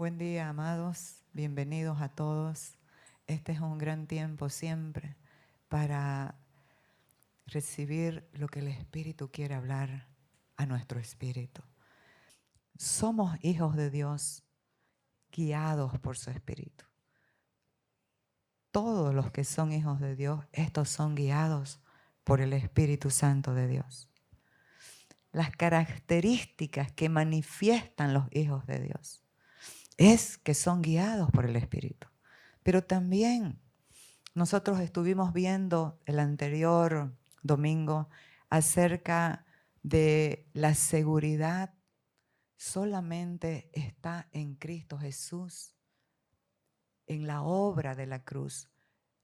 Buen día, amados. Bienvenidos a todos. Este es un gran tiempo siempre para recibir lo que el Espíritu quiere hablar a nuestro espíritu. Somos hijos de Dios, guiados por su Espíritu. Todos los que son hijos de Dios, estos son guiados por el Espíritu Santo de Dios. Las características que manifiestan los hijos de Dios es que son guiados por el Espíritu. Pero también nosotros estuvimos viendo el anterior domingo acerca de la seguridad solamente está en Cristo Jesús, en la obra de la cruz,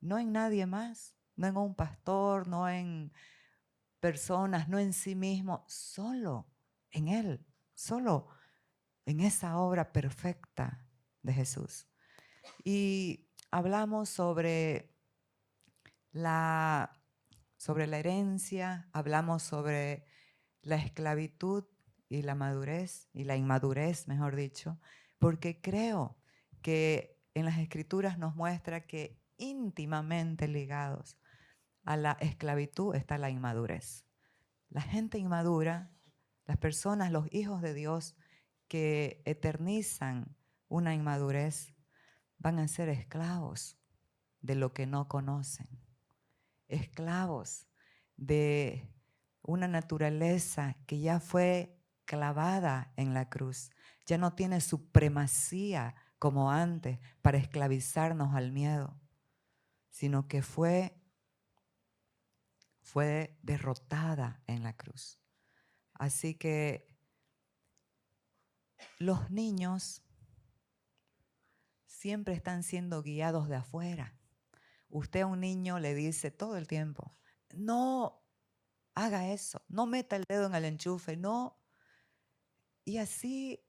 no en nadie más, no en un pastor, no en personas, no en sí mismo, solo en Él, solo en esa obra perfecta de Jesús. Y hablamos sobre la herencia, hablamos sobre la esclavitud y la madurez, y la inmadurez, mejor dicho, porque creo que en las Escrituras nos muestra que íntimamente ligados a la esclavitud está la inmadurez. La gente inmadura, las personas, los hijos de Dios que eternizan una inmadurez, van a ser esclavos de lo que no conocen, esclavos de una naturaleza que ya fue clavada en la cruz, ya no tiene supremacía como antes para esclavizarnos al miedo, sino que fue derrotada en la cruz. Así que los niños siempre están siendo guiados de afuera. Usted a un niño le dice todo el tiempo, no haga eso, no meta el dedo en el enchufe, no. Y así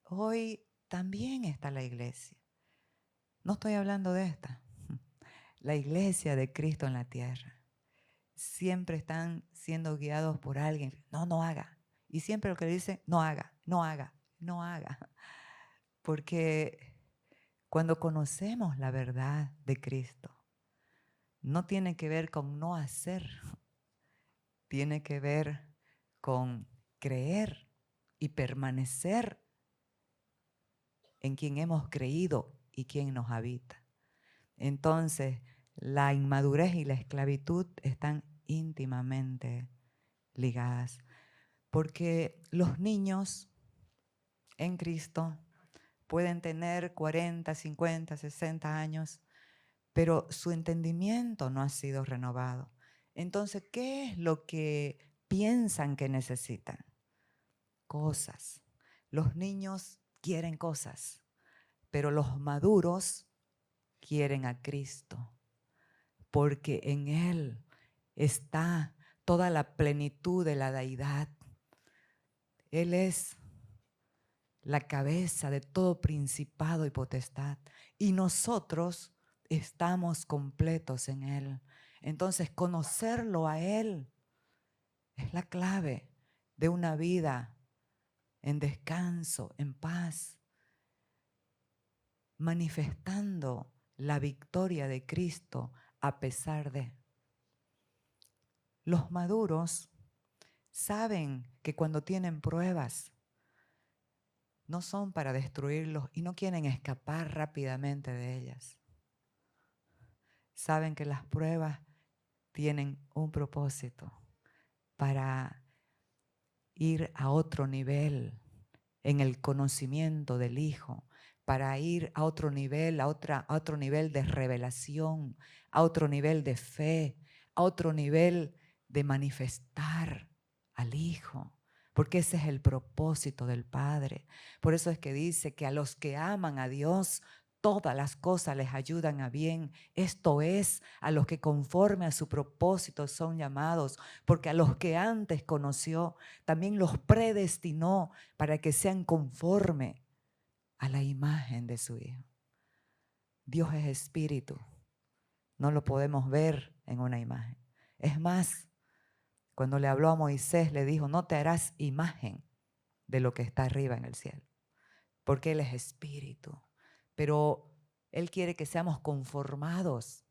hoy también está la iglesia. No estoy hablando de esta. La iglesia de Cristo en la tierra. Siempre están siendo guiados por alguien. No, no haga. Y siempre lo que le dicen, no haga, no haga, no haga. Porque cuando conocemos la verdad de Cristo, no tiene que ver con no hacer, tiene que ver con creer y permanecer en quien hemos creído y quien nos habita. Entonces, la inmadurez y la esclavitud están íntimamente ligadas, porque los niños en Cristo pueden tener 40, 50, 60 años, pero su entendimiento no ha sido renovado. Entonces, ¿qué es lo que piensan que necesitan? Cosas. Los niños quieren cosas, pero los maduros quieren a Cristo, porque en Él está toda la plenitud de la deidad. Él es la cabeza de todo principado y potestad, y nosotros estamos completos en Él. Entonces, conocerlo a Él es la clave de una vida en descanso, en paz, manifestando la victoria de Cristo a pesar de. Los maduros saben que cuando tienen pruebas no son para destruirlos y no quieren escapar rápidamente de ellas. Saben que las pruebas tienen un propósito para ir a otro nivel en el conocimiento del Hijo, para ir a otro nivel, a otro nivel de revelación, a otro nivel de fe, a otro nivel de manifestar al Hijo, porque ese es el propósito del Padre. Por eso es que dice que a los que aman a Dios, todas las cosas les ayudan a bien. Esto es, a los que conforme a su propósito son llamados, porque a los que antes conoció, también los predestinó para que sean conforme a la imagen de su Hijo. Dios es espíritu, no lo podemos ver en una imagen. Es más, cuando le habló a Moisés, le dijo, no te harás imagen de lo que está arriba en el cielo. porque Él es espíritu. Pero Él quiere que seamos conformados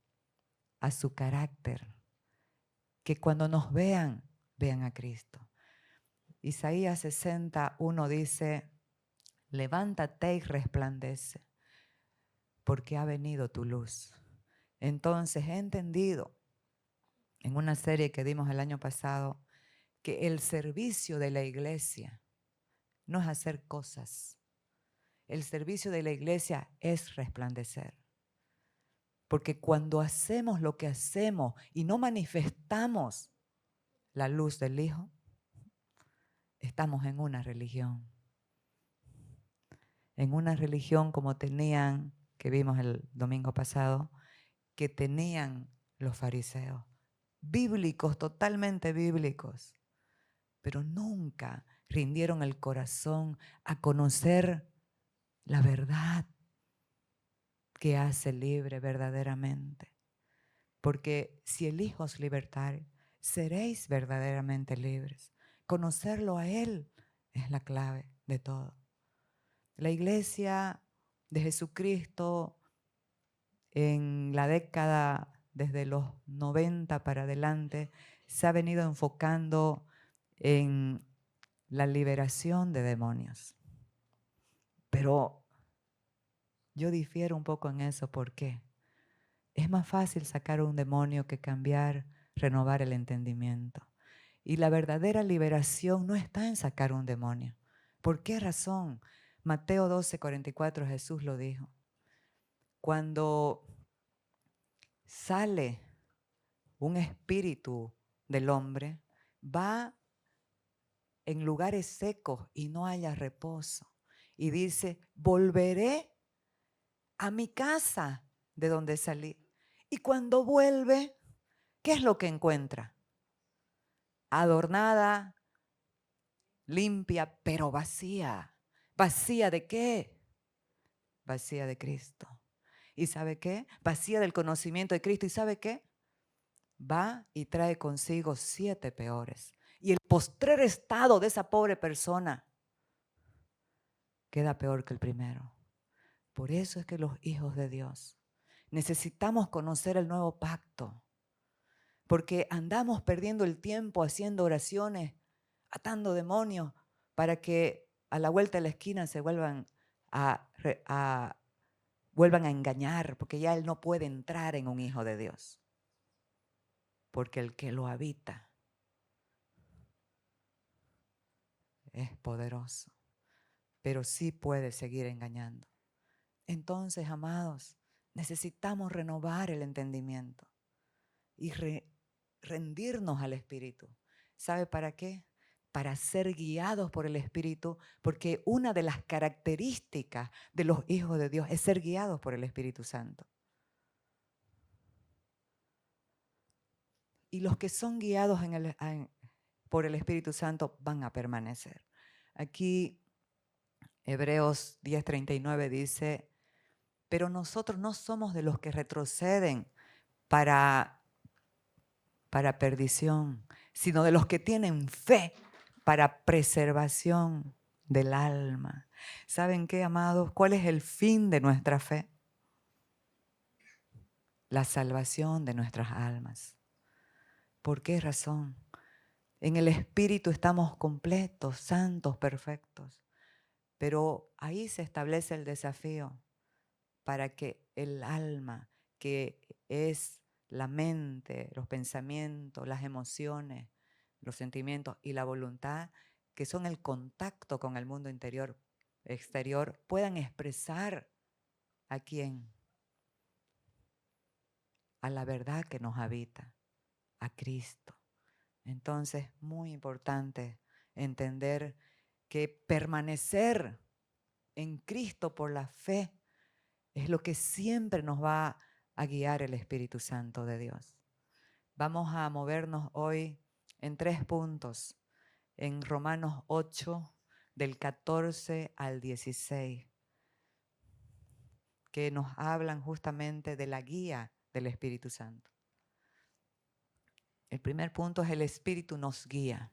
a su carácter, que cuando nos vean, vean a Cristo. Isaías 60:1 dice, levántate y resplandece, porque ha venido tu luz. Entonces he entendido en una serie que dimos el año pasado que el servicio de la iglesia no es hacer cosas. El servicio de la iglesia es resplandecer. Porque cuando hacemos lo que hacemos y no manifestamos la luz del Hijo, estamos en una religión. En una religión como tenían, que vimos el domingo pasado, que tenían los fariseos. Bíblicos, totalmente bíblicos. Pero nunca rindieron el corazón a conocer la verdad que hace libre verdaderamente. Porque si el Hijo os libertare, seréis verdaderamente libres. Conocerlo a Él es la clave de todo. La iglesia de Jesucristo en la década desde los 90 para adelante se ha venido enfocando en la liberación de demonios. Pero yo difiero un poco en eso. ¿Por qué? Es más fácil sacar un demonio que cambiar, renovar el entendimiento. Y la verdadera liberación no está en sacar un demonio. ¿Por qué razón? Mateo 12:44 Jesús lo dijo. Cuando sale un espíritu del hombre, va en lugares secos y no haya reposo. Y dice, volveré a mi casa de donde salí. Y cuando vuelve, ¿qué es lo que encuentra? Adornada, limpia, pero vacía. ¿Vacía de qué? Vacía de Cristo. ¿Y sabe qué? Vacía del conocimiento de Cristo. ¿Y sabe qué? Va y trae consigo 7 peores. Y el postrer estado de esa pobre persona queda peor que el primero. Por eso es que los hijos de Dios necesitamos conocer el nuevo pacto. Porque andamos perdiendo el tiempo haciendo oraciones, atando demonios, para que a la vuelta de la esquina se vuelvan a engañar, porque ya él no puede entrar en un hijo de Dios. Porque el que lo habita es poderoso, pero sí puede seguir engañando. Entonces, amados, necesitamos renovar el entendimiento y rendirnos al Espíritu. ¿Sabe para qué? Para ser guiados por el Espíritu, porque una de las características de los hijos de Dios es ser guiados por el Espíritu Santo. Y los que son guiados por el Espíritu Santo van a permanecer. Aquí Hebreos 10:39 dice, pero nosotros no somos de los que retroceden para perdición, sino de los que tienen fe para preservación del alma. ¿Saben qué, amados? ¿Cuál es el fin de nuestra fe? La salvación de nuestras almas. ¿Por qué razón? En el Espíritu estamos completos, santos, perfectos. Pero ahí se establece el desafío para que el alma, que es la mente, los pensamientos, las emociones, los sentimientos y la voluntad, que son el contacto con el mundo exterior, puedan expresar ¿a quién? A la verdad que nos habita, a Cristo. Entonces, muy importante entender que permanecer en Cristo por la fe es lo que siempre nos va a guiar el Espíritu Santo de Dios. Vamos a movernos hoy en 3 puntos. En Romanos 8, del 14 al 16, que nos hablan justamente de la guía del Espíritu Santo. El primer punto es el Espíritu nos guía.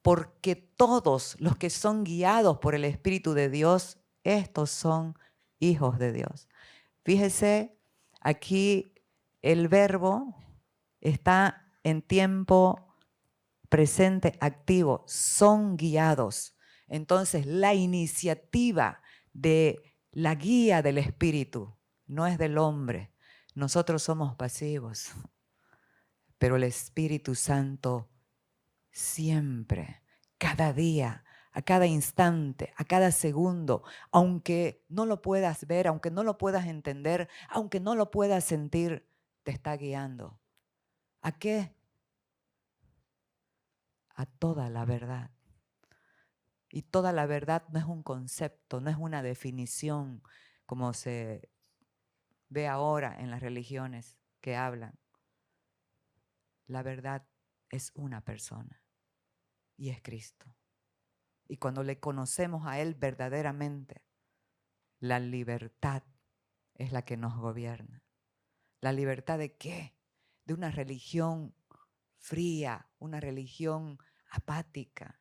Porque todos los que son guiados por el Espíritu de Dios, estos son hijos de Dios. Fíjese, aquí el verbo está en tiempo presente activo, son guiados. Entonces, la iniciativa de la guía del Espíritu no es del hombre. Nosotros somos pasivos, pero el Espíritu Santo siempre, cada día, a cada instante, a cada segundo, aunque no lo puedas ver, aunque no lo puedas entender, aunque no lo puedas sentir, te está guiando. ¿A qué? A toda la verdad. Y toda la verdad no es un concepto, no es una definición como se ve ahora en las religiones que hablan. La verdad es una persona y es Cristo. Y cuando le conocemos a Él verdaderamente, la libertad es la que nos gobierna. ¿La libertad de qué? De una religión fría, una religión apática,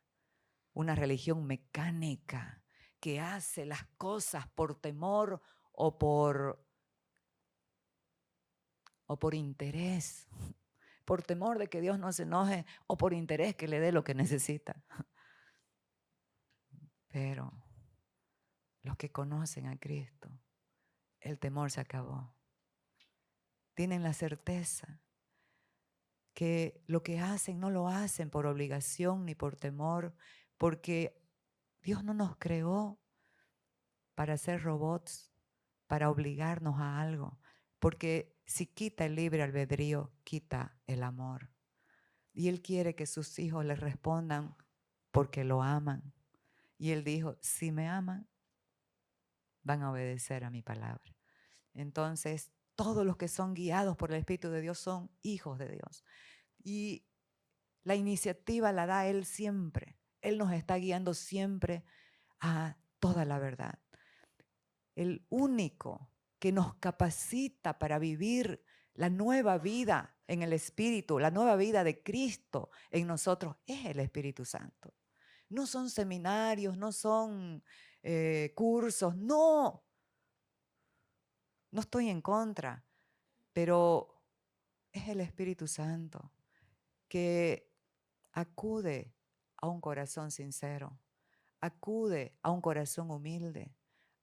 una religión mecánica que hace las cosas por temor o por interés, por temor de que Dios no se enoje o por interés que le dé lo que necesita. Pero los que conocen a Cristo, el temor se acabó. Tienen la certeza que lo que hacen no lo hacen por obligación ni por temor, porque Dios no nos creó para ser robots, para obligarnos a algo, porque si quita el libre albedrío, quita el amor. Y Él quiere que sus hijos le respondan porque lo aman. Y Él dijo, si me aman, van a obedecer a mi palabra. Entonces, todos los que son guiados por el Espíritu de Dios son hijos de Dios. Y la iniciativa la da Él siempre. Él nos está guiando siempre a toda la verdad. El único que nos capacita para vivir la nueva vida en el Espíritu, la nueva vida de Cristo en nosotros, es el Espíritu Santo. No son seminarios, no son cursos, no. No estoy en contra, pero es el Espíritu Santo que acude a un corazón sincero, acude a un corazón humilde,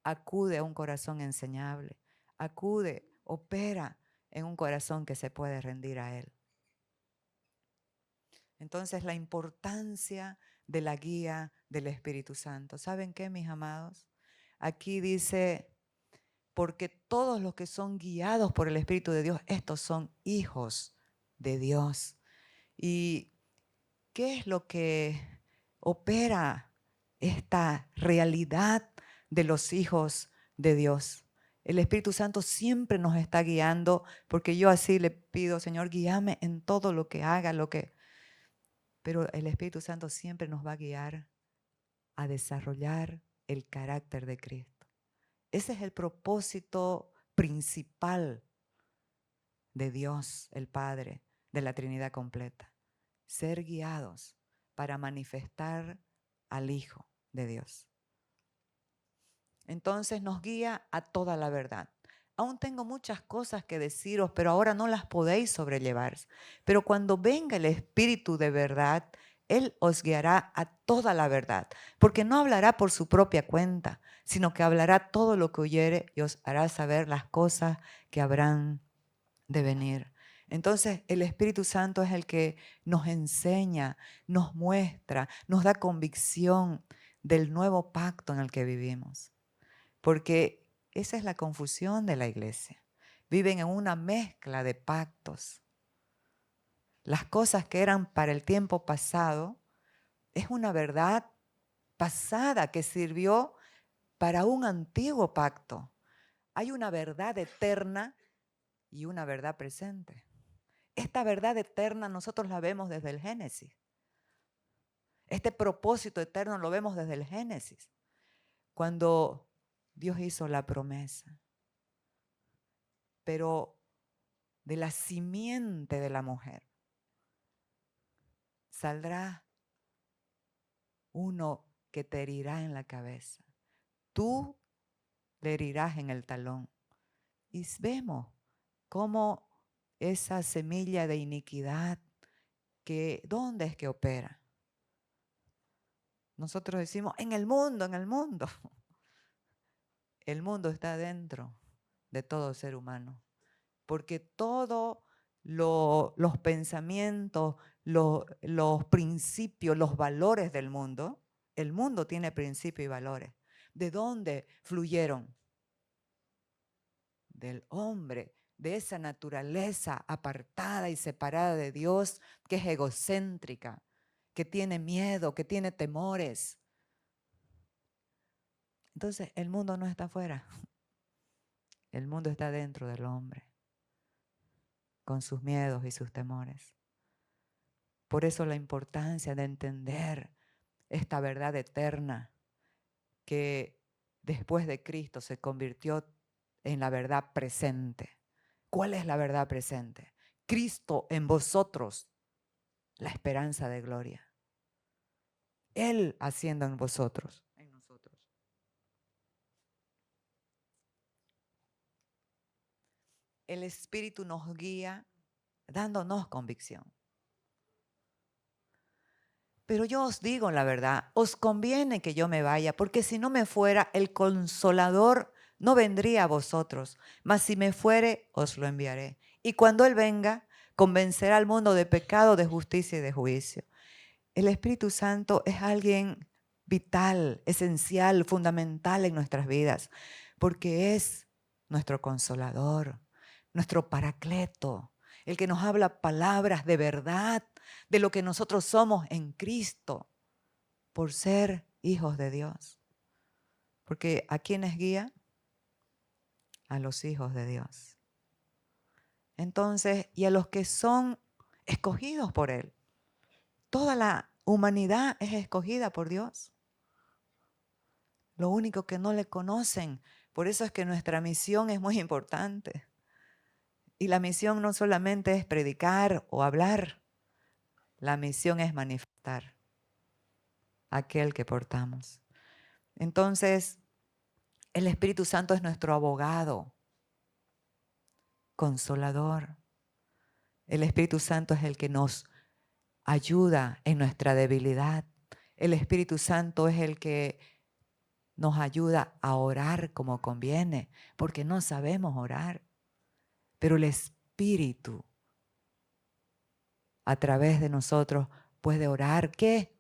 acude a un corazón enseñable, acude, opera en un corazón que se puede rendir a Él. Entonces, la importancia de la guía del Espíritu Santo. ¿Saben qué, mis amados? Aquí dice, porque todos los que son guiados por el Espíritu de Dios, estos son hijos de Dios. ¿Y qué es lo que opera esta realidad de los hijos de Dios? El Espíritu Santo siempre nos está guiando, porque yo así le pido, Señor, guíame en todo lo que haga, pero el Espíritu Santo siempre nos va a guiar a desarrollar el carácter de Cristo. Ese es el propósito principal de Dios, el Padre, de la Trinidad completa. Ser guiados para manifestar al Hijo de Dios. Entonces nos guía a toda la verdad. Aún tengo muchas cosas que deciros, pero ahora no las podéis sobrellevar. Pero cuando venga el Espíritu de verdad, Él os guiará a toda la verdad, porque no hablará por su propia cuenta, sino que hablará todo lo que oyere y os hará saber las cosas que habrán de venir. Entonces el Espíritu Santo es el que nos enseña, nos muestra, nos da convicción del nuevo pacto en el que vivimos. Porque esa es la confusión de la iglesia. Viven en una mezcla de pactos. Las cosas que eran para el tiempo pasado es una verdad pasada que sirvió para un antiguo pacto. Hay una verdad eterna y una verdad presente. Esta verdad eterna nosotros la vemos desde el Génesis. Este propósito eterno lo vemos desde el Génesis. Cuando Dios hizo la promesa. Pero de la simiente de la mujer saldrá uno que te herirá en la cabeza. Tú le herirás en el talón. Y vemos cómo esa semilla de iniquidad, ¿dónde es que opera? Nosotros decimos, en el mundo, en el mundo. El mundo está dentro de todo ser humano, porque todos los pensamientos, los principios, los valores del mundo, el mundo tiene principios y valores. ¿De dónde fluyeron? Del hombre, de esa naturaleza apartada y separada de Dios, que es egocéntrica, que tiene miedo, que tiene temores. Entonces, el mundo no está afuera. El mundo está dentro del hombre, con sus miedos y sus temores. Por eso la importancia de entender esta verdad eterna que después de Cristo se convirtió en la verdad presente. ¿Cuál es la verdad presente? Cristo en vosotros, la esperanza de gloria. Él haciendo en vosotros, en nosotros. El Espíritu nos guía dándonos convicción. Pero yo os digo la verdad, os conviene que yo me vaya, porque si no me fuera, el Consolador no vendría a vosotros, mas si me fuere, os lo enviaré. Y cuando Él venga, convencerá al mundo de pecado, de justicia y de juicio. El Espíritu Santo es alguien vital, esencial, fundamental en nuestras vidas, porque es nuestro Consolador, nuestro Paracleto, el que nos habla palabras de verdad, de lo que nosotros somos en Cristo, por ser hijos de Dios. Porque ¿a quiénes guía? A los hijos de Dios. Entonces, y a los que son escogidos por Él. Toda la humanidad es escogida por Dios. Lo único que no le conocen. Por eso es que nuestra misión es muy importante. Y la misión no solamente es predicar o hablar. La misión es manifestar aquel que portamos. Entonces, el Espíritu Santo es nuestro abogado, consolador. El Espíritu Santo es el que nos ayuda en nuestra debilidad. El Espíritu Santo es el que nos ayuda a orar como conviene, porque no sabemos orar. Pero el Espíritu, a través de nosotros, puede orar, ¿qué?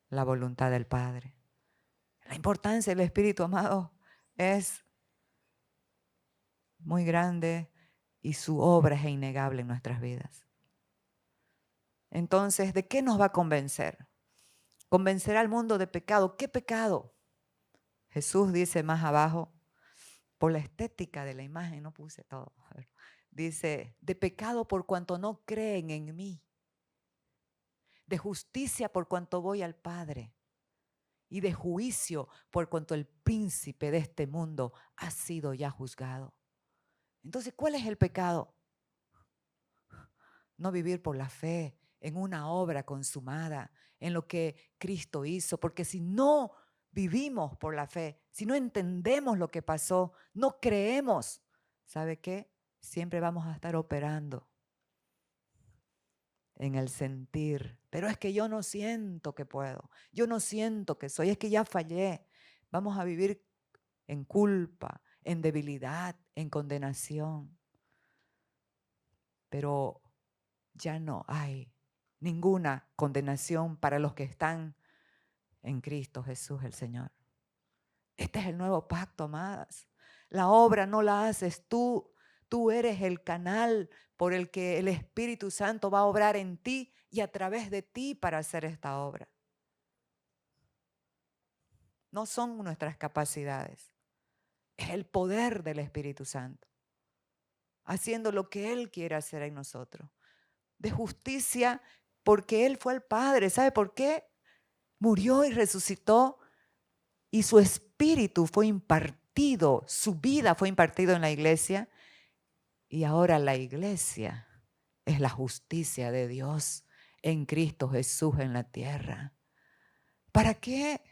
La voluntad del Padre. La importancia del Espíritu, amado, es muy grande y su obra es innegable en nuestras vidas. Entonces, ¿de qué nos va a convencer? Convencerá al mundo de pecado. ¿Qué pecado? Jesús dice más abajo, por la estética de la imagen, no puse todo. Dice, de pecado por cuanto no creen en mí. De justicia por cuanto voy al Padre. Y de juicio por cuanto el príncipe de este mundo ha sido ya juzgado. Entonces, ¿cuál es el pecado? No vivir por la fe en una obra consumada, en lo que Cristo hizo, porque si no vivimos por la fe, si no entendemos lo que pasó, no creemos, ¿sabe qué? Siempre vamos a estar operando en el sentir, pero es que yo no siento que puedo, yo no siento que soy, es que ya fallé. Vamos a vivir en culpa, en debilidad, en condenación. Pero ya no hay ninguna condenación para los que están en Cristo Jesús el Señor. Este es el nuevo pacto, amadas. La obra no la haces tú. Tú eres el canal por el que el Espíritu Santo va a obrar en ti y a través de ti para hacer esta obra. No son nuestras capacidades. Es el poder del Espíritu Santo, haciendo lo que Él quiere hacer en nosotros. De justicia, porque Él fue el Padre. ¿Sabe por qué? Murió y resucitó y su espíritu fue impartido, su vida fue impartido en la iglesia y ahora la iglesia es la justicia de Dios en Cristo Jesús en la tierra. ¿Para qué?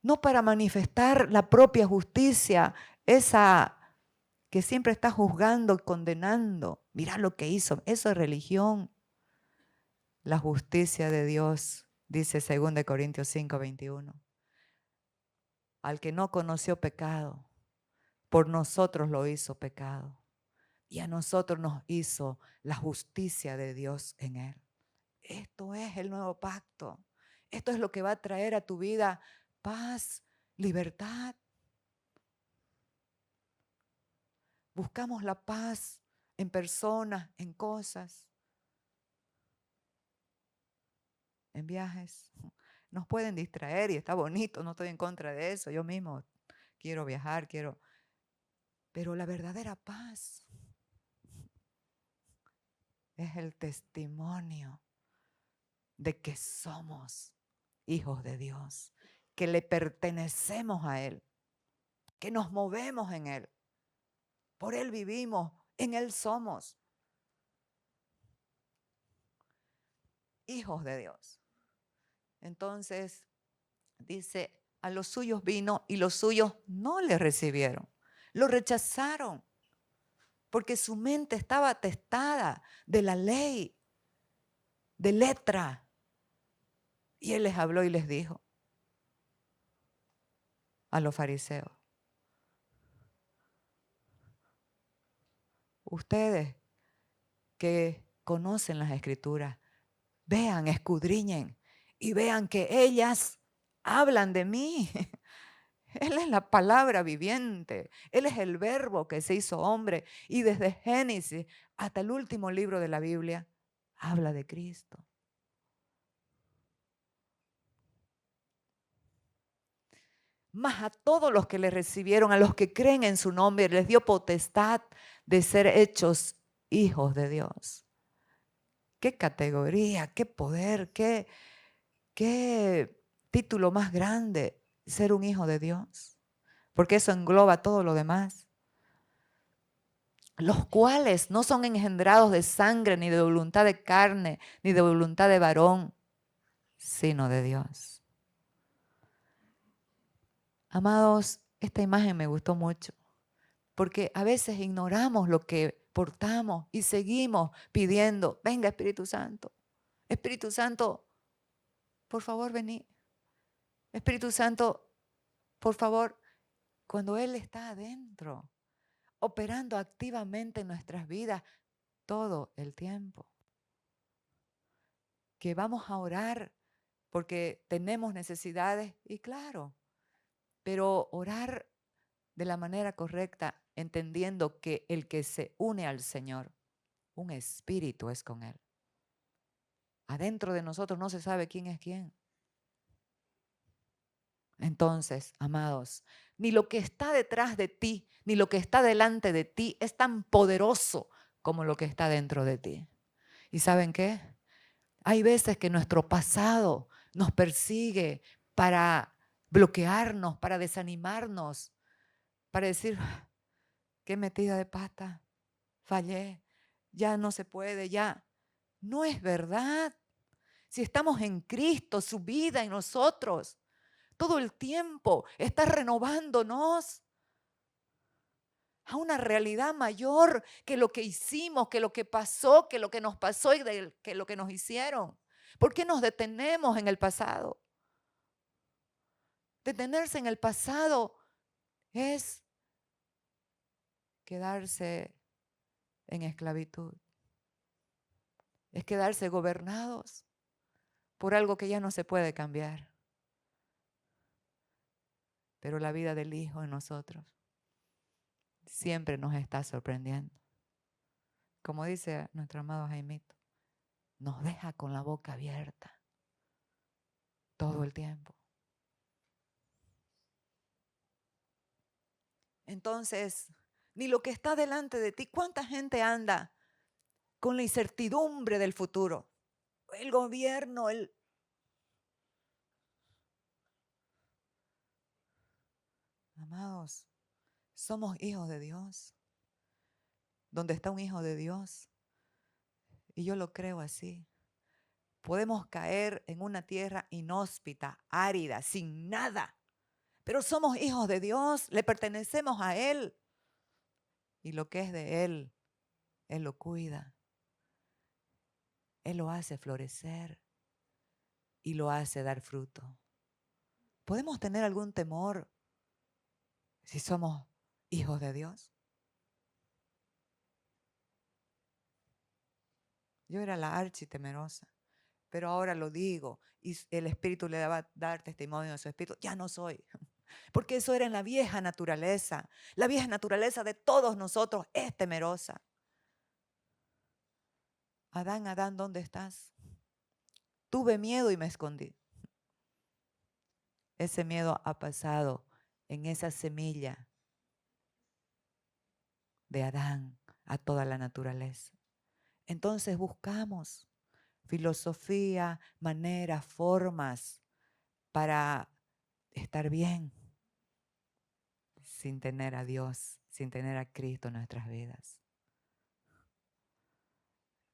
no para manifestar la propia justicia, esa que siempre está juzgando y condenando. Mirá lo que hizo, eso es religión. La justicia de Dios, dice 2 Corintios 5:21. Al que no conoció pecado, por nosotros lo hizo pecado. Y a nosotros nos hizo la justicia de Dios en él. Esto es el nuevo pacto. Esto es lo que va a traer a tu vida paz, libertad. Buscamos la paz en personas, en cosas, en viajes. Nos pueden distraer y está bonito, no estoy en contra de eso. Yo mismo quiero viajar, pero la verdadera paz es el testimonio de que somos hijos de Dios, que le pertenecemos a Él, que nos movemos en Él. Por Él vivimos, en Él somos hijos de Dios. Entonces, dice, a los suyos vino y los suyos no le recibieron. Lo rechazaron porque su mente estaba atestada de la ley, de letra. Y Él les habló y les dijo a los fariseos, ustedes que conocen las Escrituras, vean, escudriñen y vean que ellas hablan de mí. Él es la palabra viviente. Él es el verbo que se hizo hombre. Y desde Génesis hasta el último libro de la Biblia, habla de Cristo. Mas a todos los que le recibieron, a los que creen en su nombre, les dio potestad de ser hechos hijos de Dios. Qué categoría, qué poder, qué título más grande, ser un hijo de Dios. Porque eso engloba todo lo demás. Los cuales no son engendrados de sangre, ni de voluntad de carne, ni de voluntad de varón, sino de Dios. Amados, esta imagen me gustó mucho, porque a veces ignoramos lo que portamos y seguimos pidiendo, venga Espíritu Santo, por favor vení. Espíritu Santo, por favor, cuando Él está adentro, operando activamente en nuestras vidas todo el tiempo. Que vamos a orar porque tenemos necesidades y claro, pero orar de la manera correcta, entendiendo que el que se une al Señor, un espíritu es con Él. Adentro de nosotros no se sabe quién es quién. Entonces, amados, ni lo que está detrás de ti, ni lo que está delante de ti es tan poderoso como lo que está dentro de ti. ¿Y saben qué? Hay veces que nuestro pasado nos persigue para bloquearnos, para desanimarnos, para decir, qué metida de pata, fallé, ya no se puede, ya. No es verdad. Si estamos en Cristo, su vida en nosotros, todo el tiempo está renovándonos a una realidad mayor que lo que hicimos, que lo que pasó, que lo que nos pasó y que lo que nos hicieron. ¿Por qué nos detenemos en el pasado? Detenerse en el pasado es quedarse en esclavitud. Es quedarse gobernados por algo que ya no se puede cambiar. Pero la vida del Hijo en nosotros siempre nos está sorprendiendo. Como dice nuestro amado Jaimito, nos deja con la boca abierta todo el tiempo. Entonces, ni lo que está delante de ti, ¿cuánta gente anda con la incertidumbre del futuro? El gobierno, Amados, somos hijos de Dios. Donde está un hijo de Dios, y yo lo creo así, podemos caer en una tierra inhóspita, árida, sin nada. Pero somos hijos de Dios, le pertenecemos a Él. Y lo que es de Él, Él lo cuida. Él lo hace florecer y lo hace dar fruto. ¿Podemos tener algún temor si somos hijos de Dios? Yo era la architemerosa, pero ahora lo digo y el Espíritu le va a dar testimonio de su Espíritu. Ya no soy, porque eso era en la vieja naturaleza. La vieja naturaleza de todos nosotros es temerosa. Adán, Adán, ¿dónde estás? Tuve miedo y me escondí. Ese miedo ha pasado en esa semilla de Adán a toda la naturaleza. Entonces buscamos filosofía, maneras, formas para estar bien sin tener a Dios, sin tener a Cristo en nuestras vidas.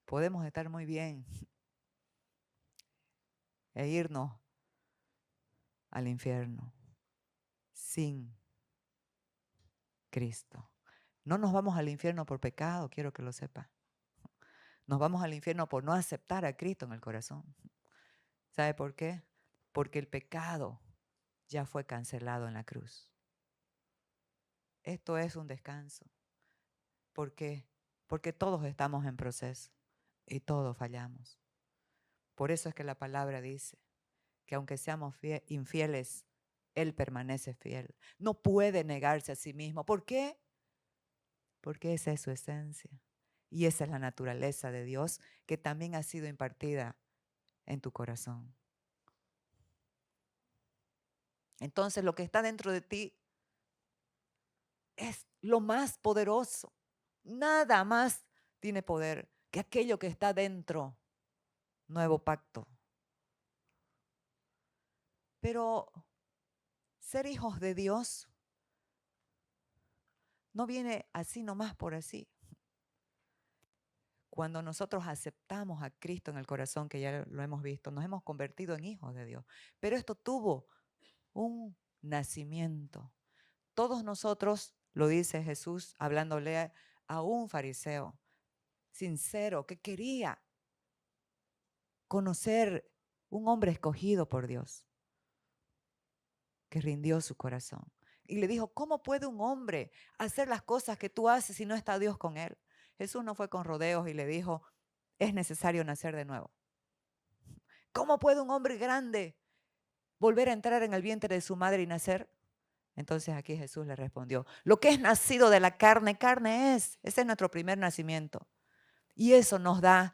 Podemos estar muy bien e irnos al infierno sin Cristo. No nos vamos al infierno por pecado, quiero que lo sepa. Nos vamos al infierno por no aceptar a Cristo en el corazón. ¿Sabe por qué? Porque el pecado ya fue cancelado en la cruz. Esto es un descanso. ¿Por qué? Porque todos estamos en proceso y todos fallamos. Por eso es que la palabra dice que aunque seamos infieles, Él permanece fiel. No puede negarse a sí mismo. ¿Por qué? Porque esa es su esencia. Y esa es la naturaleza de Dios que también ha sido impartida en tu corazón. Entonces lo que está dentro de ti es lo más poderoso. Nada más tiene poder que aquello que está dentro. Nuevo pacto. Pero ser hijos de Dios no viene así nomás por así. Cuando nosotros aceptamos a Cristo en el corazón, que ya lo hemos visto, nos hemos convertido en hijos de Dios. Pero esto tuvo un nacimiento. Todos nosotros, lo dice Jesús hablándole a un fariseo sincero que quería conocer un hombre escogido por Dios, que rindió su corazón. Y le dijo, ¿cómo puede un hombre hacer las cosas que tú haces si no está Dios con él? Jesús no fue con rodeos y le dijo, es necesario nacer de nuevo. ¿Cómo puede un hombre grande volver a entrar en el vientre de su madre y nacer? Entonces aquí Jesús le respondió, lo que es nacido de la carne, carne es. Ese es nuestro primer nacimiento. Y eso nos da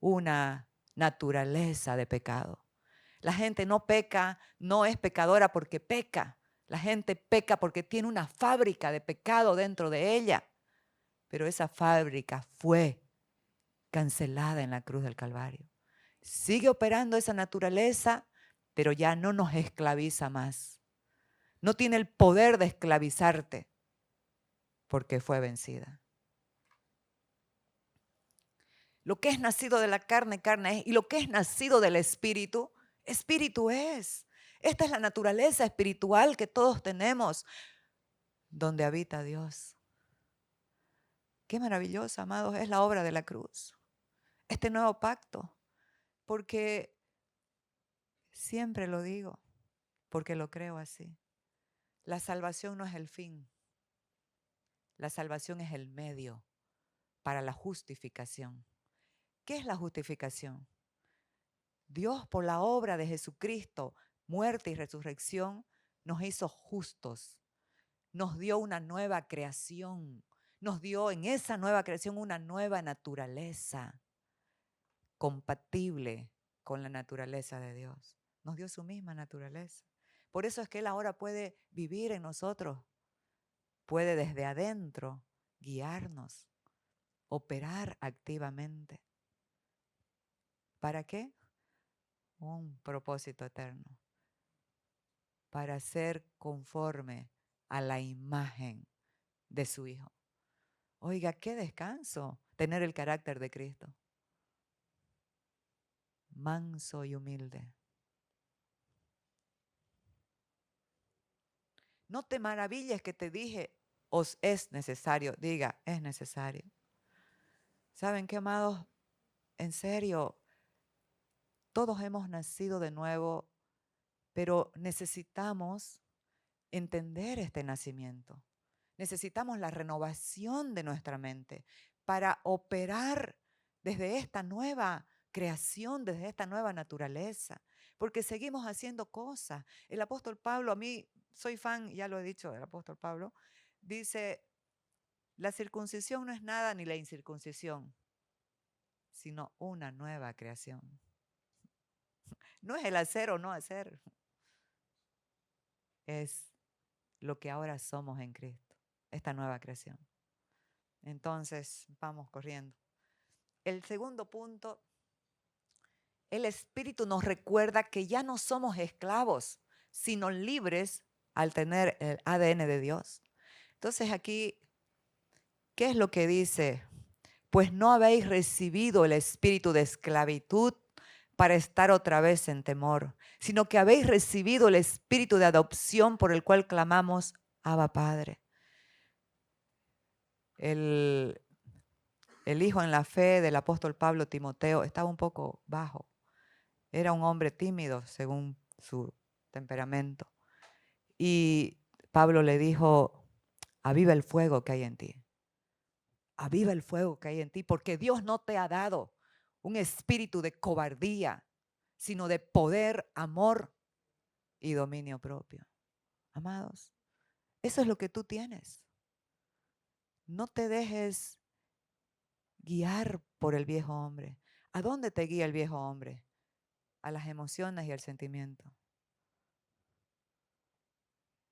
una naturaleza de pecado. La gente no peca, no es pecadora porque peca. La gente peca porque tiene una fábrica de pecado dentro de ella. Pero esa fábrica fue cancelada en la cruz del Calvario. Sigue operando esa naturaleza, pero ya no nos esclaviza más. No tiene el poder de esclavizarte porque fue vencida. Lo que es nacido de la carne, carne es. Y lo que es nacido del espíritu, espíritu es. Esta es la naturaleza espiritual que todos tenemos, donde habita Dios. Qué maravillosa, amados, es la obra de la cruz. Este nuevo pacto. Porque siempre lo digo, porque lo creo así. La salvación no es el fin. La salvación es el medio para la justificación. ¿Qué es la justificación? Dios, por la obra de Jesucristo, muerte y resurrección, nos hizo justos. Nos dio una nueva creación. Nos dio en esa nueva creación una nueva naturaleza compatible con la naturaleza de Dios. Nos dio su misma naturaleza. Por eso es que Él ahora puede vivir en nosotros. Puede desde adentro guiarnos, operar activamente. ¿Para qué? Un propósito eterno. Para ser conforme a la imagen de su Hijo. Oiga, qué descanso tener el carácter de Cristo. Manso y humilde. No te maravilles que te dije, os es necesario. Diga, es necesario. ¿Saben qué, amados? En serio, todos hemos nacido de nuevo, pero necesitamos entender este nacimiento. Necesitamos la renovación de nuestra mente para operar desde esta nueva creación, desde esta nueva naturaleza, porque seguimos haciendo cosas. El apóstol Pablo, a mí soy fan, ya lo he dicho, del apóstol Pablo, dice, la circuncisión no es nada ni la incircuncisión, sino una nueva creación. No es el hacer o no hacer, es lo que ahora somos en Cristo, esta nueva creación. Entonces, vamos corriendo. El segundo punto, el Espíritu nos recuerda que ya no somos esclavos, sino libres al tener el ADN de Dios. Entonces aquí, ¿qué es lo que dice? Pues no habéis recibido el espíritu de esclavitud para estar otra vez en temor, sino que habéis recibido el espíritu de adopción por el cual clamamos, Abba Padre. El hijo en la fe del apóstol Pablo, Timoteo, estaba un poco bajo. Era un hombre tímido según su temperamento. Y Pablo le dijo, aviva el fuego que hay en ti. Aviva el fuego que hay en ti, porque Dios no te ha dado un espíritu de cobardía, sino de poder, amor y dominio propio. Amados, eso es lo que tú tienes. No te dejes guiar por el viejo hombre. ¿A dónde te guía el viejo hombre? A las emociones y al sentimiento.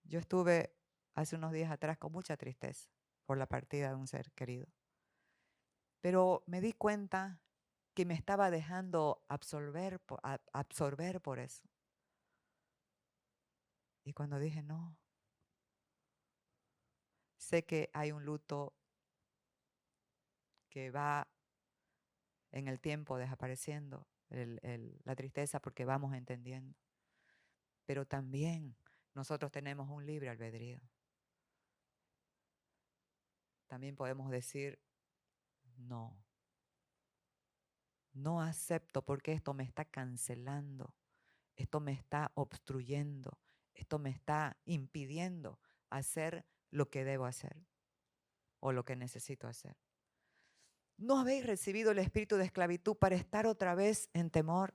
Yo estuve hace unos días atrás con mucha tristeza por la partida de un ser querido. Pero me di cuenta que me estaba dejando absorber por eso. Y cuando dije, no, sé que hay un luto que va en el tiempo desapareciendo, la tristeza porque vamos entendiendo. Pero también nosotros tenemos un libre albedrío. También podemos decir, no, no acepto porque esto me está cancelando, esto me está obstruyendo, esto me está impidiendo hacer lo que debo hacer o lo que necesito hacer. No habéis recibido el espíritu de esclavitud para estar otra vez en temor,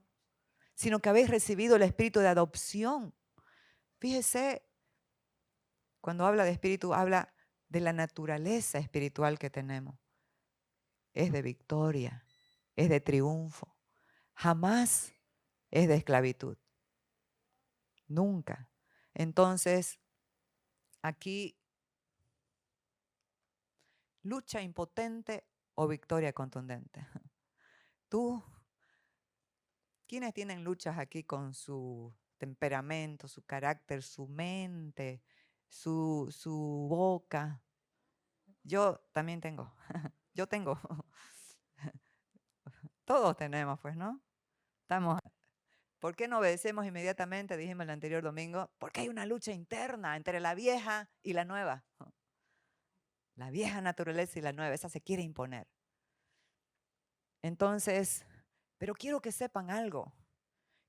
sino que habéis recibido el espíritu de adopción. Fíjese, cuando habla de espíritu, habla de la naturaleza espiritual que tenemos. Es de victoria, es de triunfo. Jamás es de esclavitud. Nunca. Entonces, aquí, lucha impotente o victoria contundente. Tú, ¿quiénes tienen luchas aquí con su temperamento, su carácter, su mente, su boca? Yo también tengo. Yo tengo. Todos tenemos, pues, ¿no? ¿Por qué no obedecemos inmediatamente? Dijimos el anterior domingo, porque hay una lucha interna entre la vieja y la nueva. La vieja naturaleza y la nueva, esa se quiere imponer. Entonces, pero quiero que sepan algo,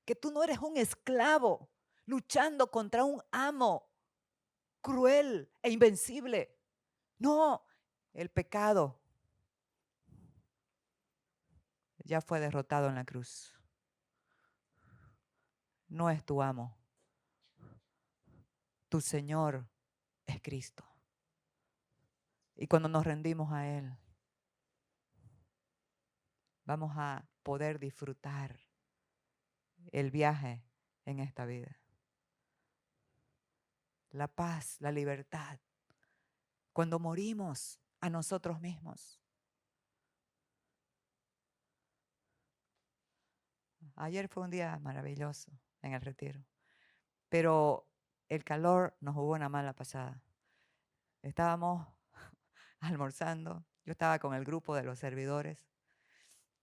que tú no eres un esclavo luchando contra un amo cruel e invencible. No, el pecado ya fue derrotado en la cruz. No es tu amo. Tu Señor es Cristo. Y cuando nos rendimos a Él, vamos a poder disfrutar el viaje en esta vida. La paz, la libertad. Cuando morimos a nosotros mismos. Ayer fue un día maravilloso en el retiro, pero el calor nos jugó una mala pasada. Estábamos almorzando, yo estaba con el grupo de los servidores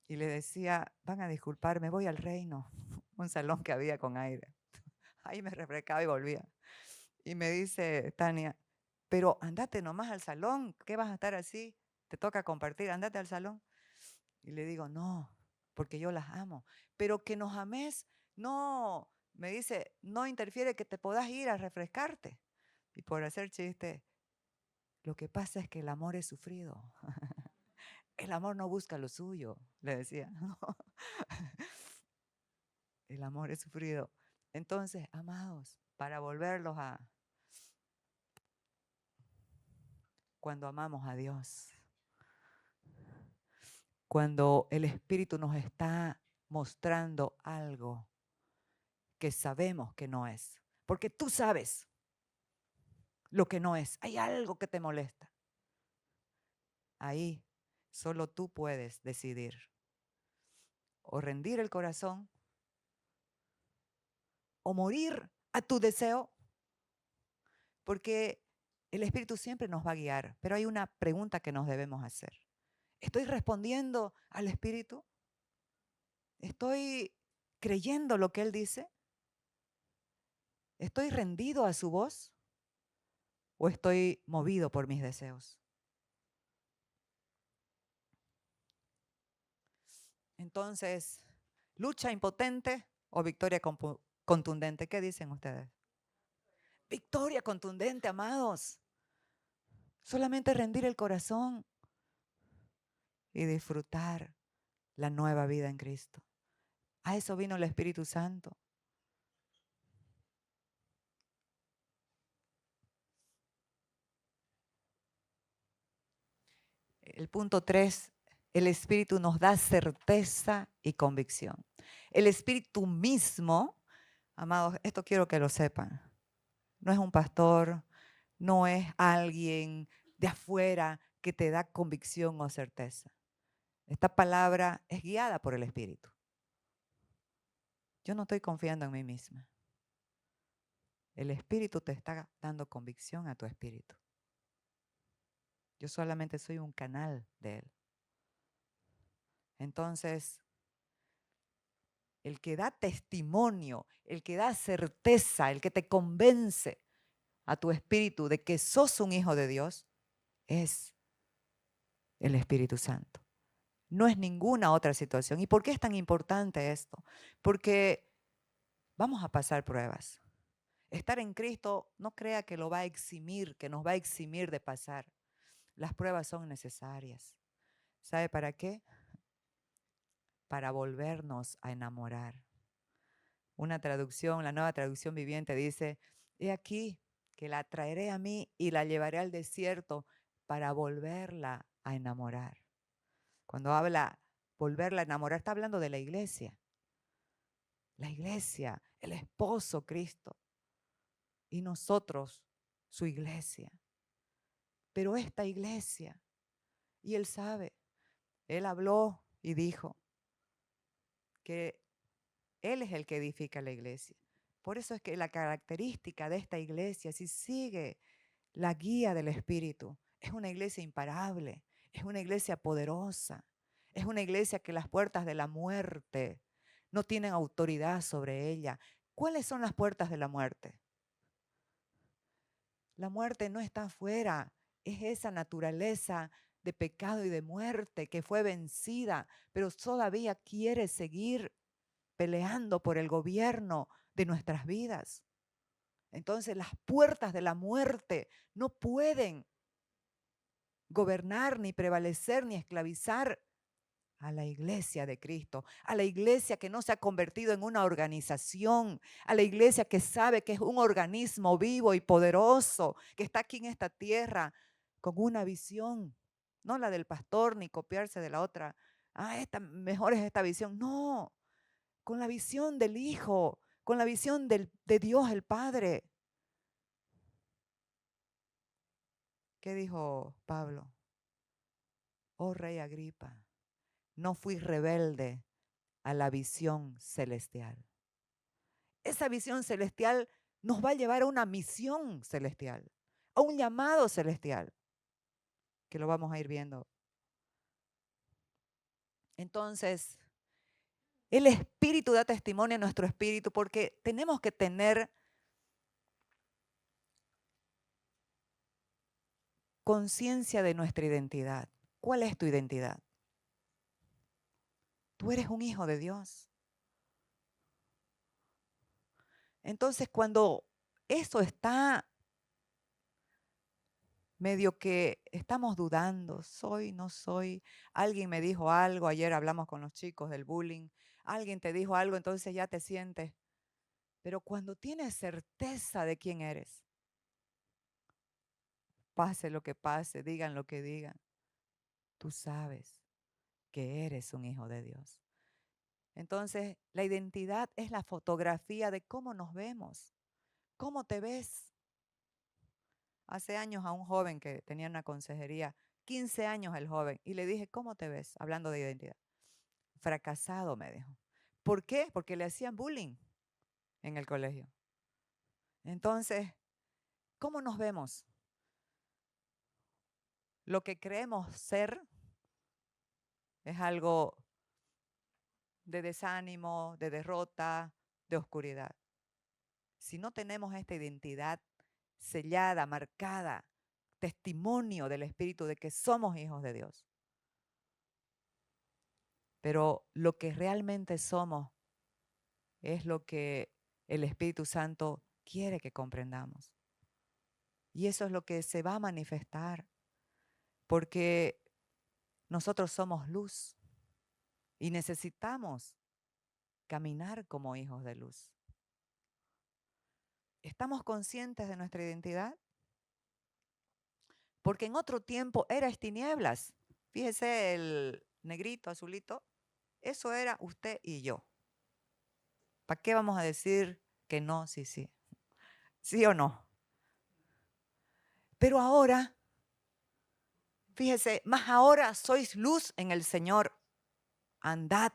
y le decía, van a disculpar, me voy al reino, un salón que había con aire. Ahí me refrescaba y volvía. Y me dice Tania, pero andate nomás al salón, ¿qué vas a estar así? Te toca compartir, andate al salón. Y le digo, no, porque yo las amo. Pero que nos ames, no, me dice, no interfiere que te puedas ir a refrescarte. Y por hacer chiste, lo que pasa es que el amor es sufrido. El amor no busca lo suyo, le decía. El amor es sufrido. Entonces, amados, para volverlos a cuando amamos a Dios, cuando el Espíritu nos está mostrando algo que sabemos que no es, porque tú sabes lo que no es, hay algo que te molesta. Ahí solo tú puedes decidir o rendir el corazón o morir a tu deseo, porque el Espíritu siempre nos va a guiar, pero hay una pregunta que nos debemos hacer. ¿Estoy respondiendo al Espíritu? ¿Estoy creyendo lo que Él dice? ¿Estoy rendido a su voz? ¿O estoy movido por mis deseos? Entonces, ¿lucha impotente o victoria contundente? ¿Qué dicen ustedes? Victoria contundente, amados. Solamente rendir el corazón y disfrutar la nueva vida en Cristo. A eso vino el Espíritu Santo. El punto 3, el Espíritu nos da certeza y convicción. El Espíritu mismo, amados, esto quiero que lo sepan, no es un pastor, no es alguien de afuera que te da convicción o certeza. Esta palabra es guiada por el Espíritu. Yo no estoy confiando en mí misma. El Espíritu te está dando convicción a tu espíritu. Yo solamente soy un canal de Él. Entonces, el que da testimonio, el que da certeza, el que te convence a tu espíritu de que sos un hijo de Dios, es el Espíritu Santo. No es ninguna otra situación. ¿Y por qué es tan importante esto? Porque vamos a pasar pruebas. Estar en Cristo no crea que lo va a eximir, que nos va a eximir de pasar. Las pruebas son necesarias. ¿Sabe para qué? Para volvernos a enamorar. Una traducción, la Nueva Traducción Viviente dice, he aquí que la traeré a mí y la llevaré al desierto para volverla a enamorar. Cuando habla volverla a enamorar, está hablando de la iglesia. La iglesia, el esposo Cristo y nosotros, su iglesia. Pero esta iglesia, y Él sabe, Él habló y dijo que Él es el que edifica la iglesia. Por eso es que la característica de esta iglesia, si sigue la guía del Espíritu, es una iglesia imparable, es una iglesia poderosa, es una iglesia que las puertas de la muerte no tienen autoridad sobre ella. ¿Cuáles son las puertas de la muerte? La muerte no está afuera, es esa naturaleza de pecado y de muerte que fue vencida, pero todavía quiere seguir peleando por el gobierno de nuestras vidas. Entonces las puertas de la muerte no pueden gobernar, ni prevalecer, ni esclavizar a la iglesia de Cristo, a la iglesia que no se ha convertido en una organización, a la iglesia que sabe que es un organismo vivo y poderoso, que está aquí en esta tierra con una visión, no la del pastor ni copiarse de la otra. Mejor es esta visión. No, con la visión del Hijo, con la visión de Dios el Padre. ¿Qué dijo Pablo? Oh Rey Agripa, no fui rebelde a la visión celestial. Esa visión celestial nos va a llevar a una misión celestial, a un llamado celestial, que lo vamos a ir viendo. Entonces, el Espíritu da testimonio a nuestro espíritu porque tenemos que tener conciencia de nuestra identidad. ¿Cuál es tu identidad? Tú eres un hijo de Dios. Entonces, cuando eso está medio que estamos dudando, soy, no soy, alguien me dijo algo, ayer hablamos con los chicos del bullying, alguien te dijo algo, entonces ya te sientes. Pero cuando tienes certeza de quién eres, pase lo que pase, digan lo que digan, tú sabes que eres un hijo de Dios. Entonces, la identidad es la fotografía de cómo nos vemos, cómo te ves. Hace años a un joven que tenía una consejería, 15 años el joven, y le dije, ¿cómo te ves? Hablando de identidad. Fracasado, me dijo. ¿Por qué? Porque le hacían bullying en el colegio. Entonces, ¿cómo nos vemos? Lo que creemos ser es algo de desánimo, de derrota, de oscuridad. Si no tenemos esta identidad sellada, marcada, testimonio del Espíritu de que somos hijos de Dios, pero lo que realmente somos es lo que el Espíritu Santo quiere que comprendamos. Y eso es lo que se va a manifestar, porque nosotros somos luz y necesitamos caminar como hijos de luz. ¿Estamos conscientes de nuestra identidad? Porque en otro tiempo erais tinieblas. Fíjese el negrito, azulito, eso era usted y yo. ¿Para qué vamos a decir que no? Sí, sí. ¿Sí o no? Pero ahora, fíjese, más ahora sois luz en el Señor. Andad